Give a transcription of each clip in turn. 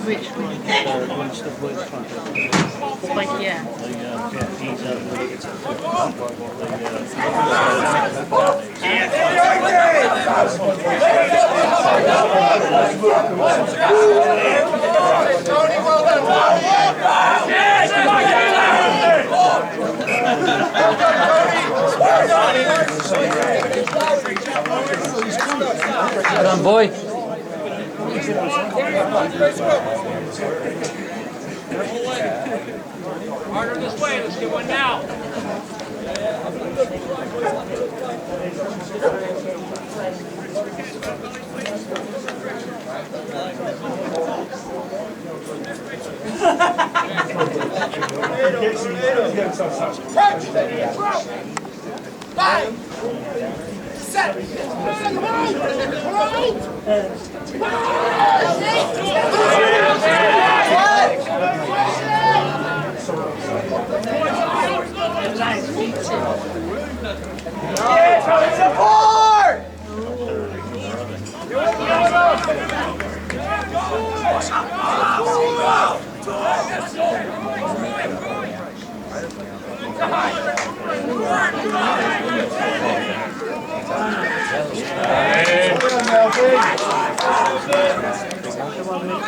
Which one? Like, yeah. Well done, boy. Harder this way, let's get one now. Five, set,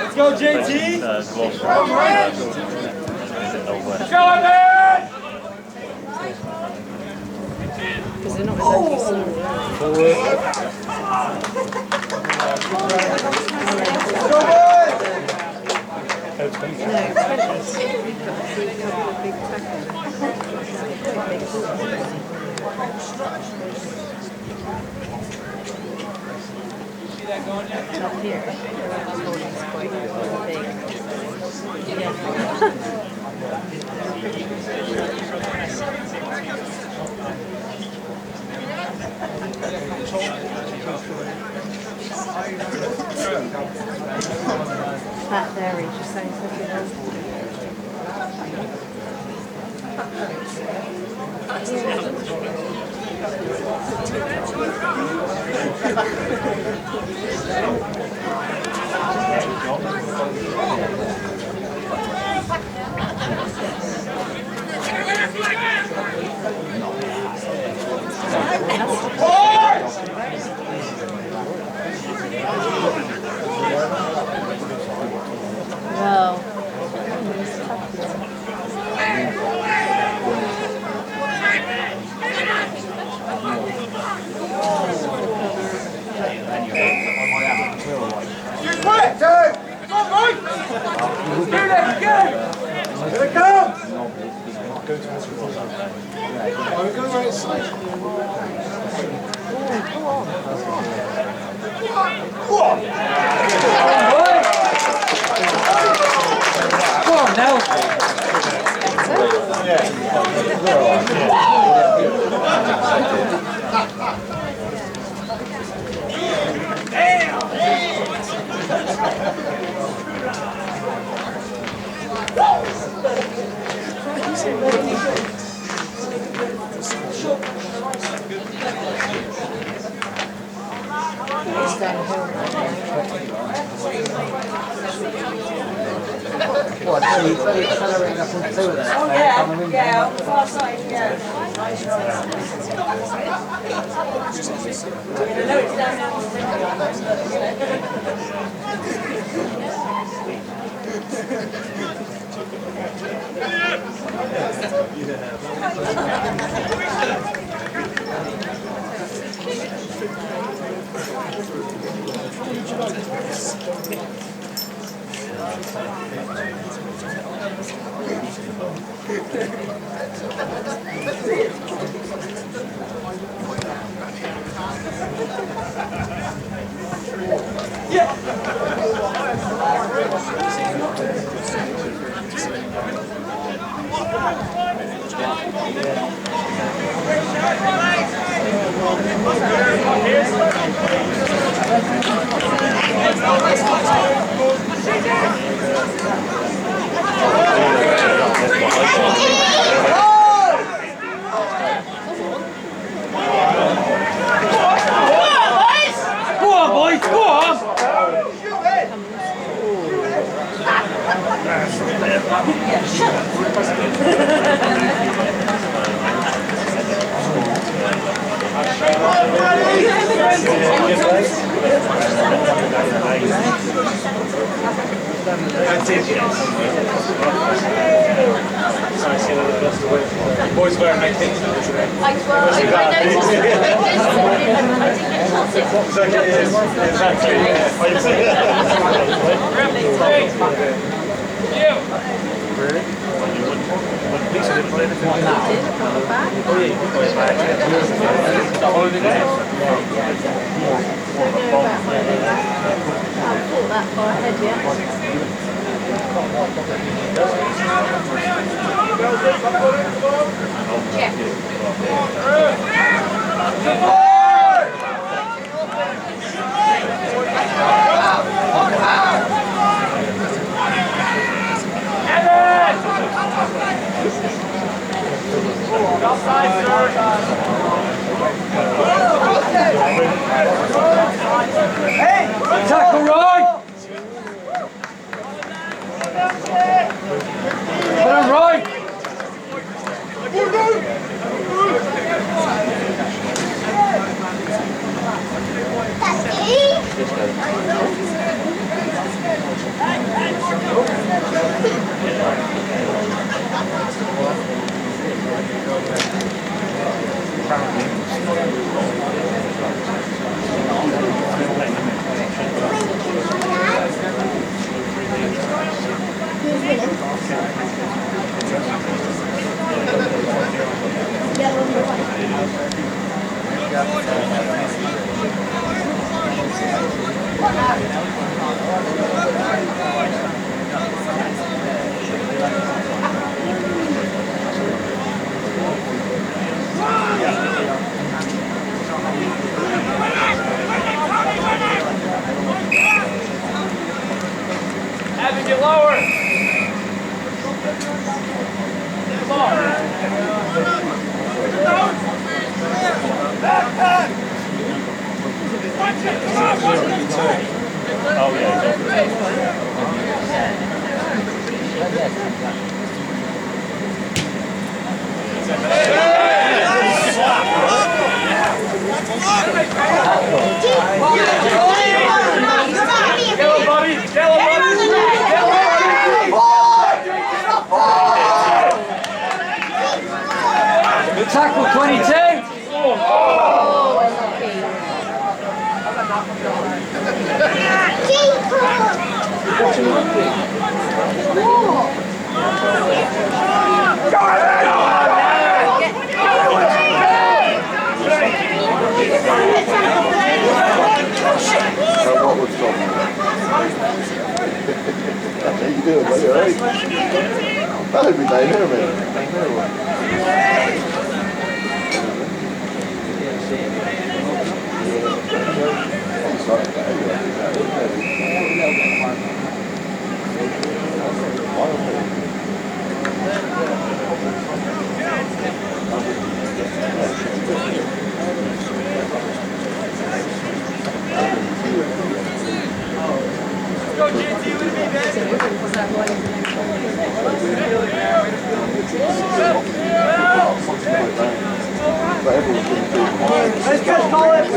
Let's go, JT! Let's go, Because they're not exactly small. See that going yet? Up here, it's quite big. Yeah. That there is just saying something else. Well, Come on, Nailsea. it's downhill. What, so you accelerating up into two of that? Oh yeah, yeah, on the far side, yeah. I know it's down now. Go on, boys, go on! Boys wearing 19. That far ahead yet. Tackle right! Put him right! Abby, get lower. Come Oh yeah. Yellow, buddy. Yellow, buddy. Tackle 22! What would stop you? That's how you do it, buddy, alright? That'll be down here, man. Go, JT, with me, Let's just call it.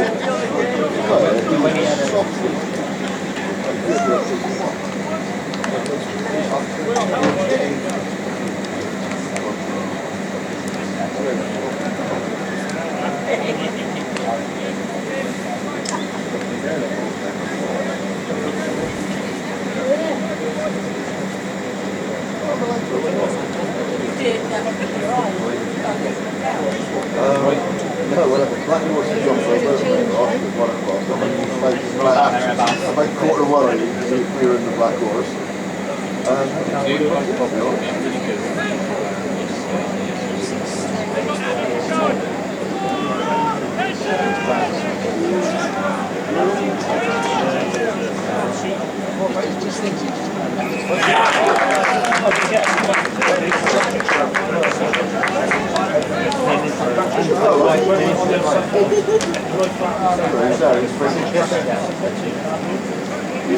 No, well, Black Horse is on for a about quarter one, I think, because we were in the Black Horse. Probably You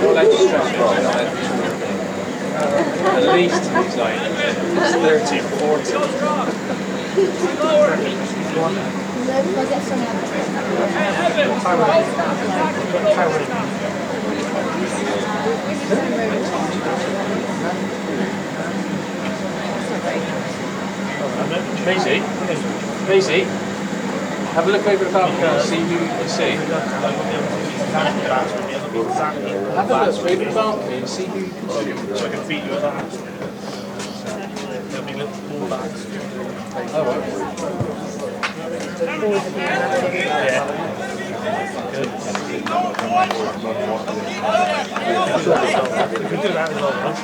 don't like to stretch it. At least it's like 30 or 40. Maisie, have a look over the balcony and see who you can see. Have a look over the balcony and see who you can see. So I can feed you with that. There'll be little ball bags. Oh, right. Yeah. We can do that as well, huh?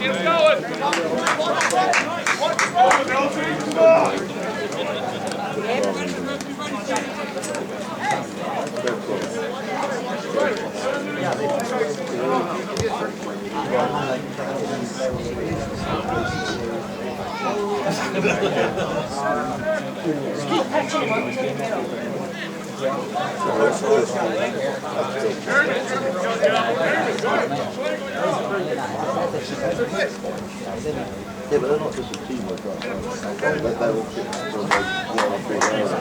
Keep going. Yeah, but they're not just a team like that. They will fit on those 1 or 3 hours.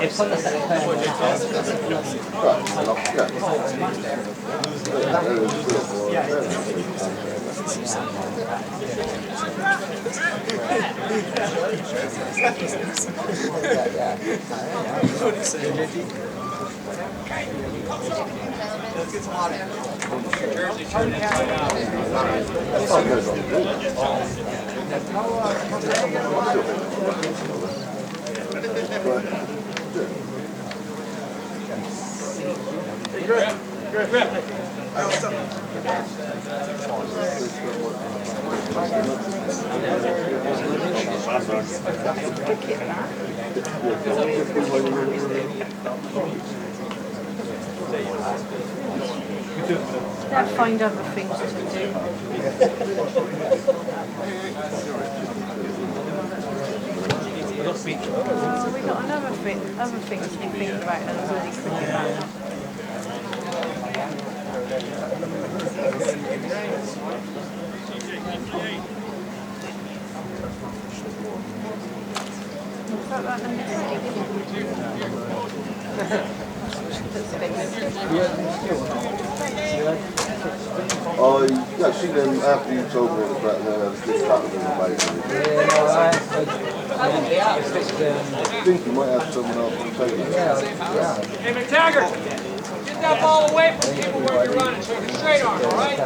If someone said They'll find other things to do. We got other things to think about than bloody cricket match. What about the mistake? Yeah, see them after you told me the fact that I was just starting in the bike. I think you might have someone else to take it. Hey, McTaggart, get that ball away from people where you're running so you can straight arm, all right?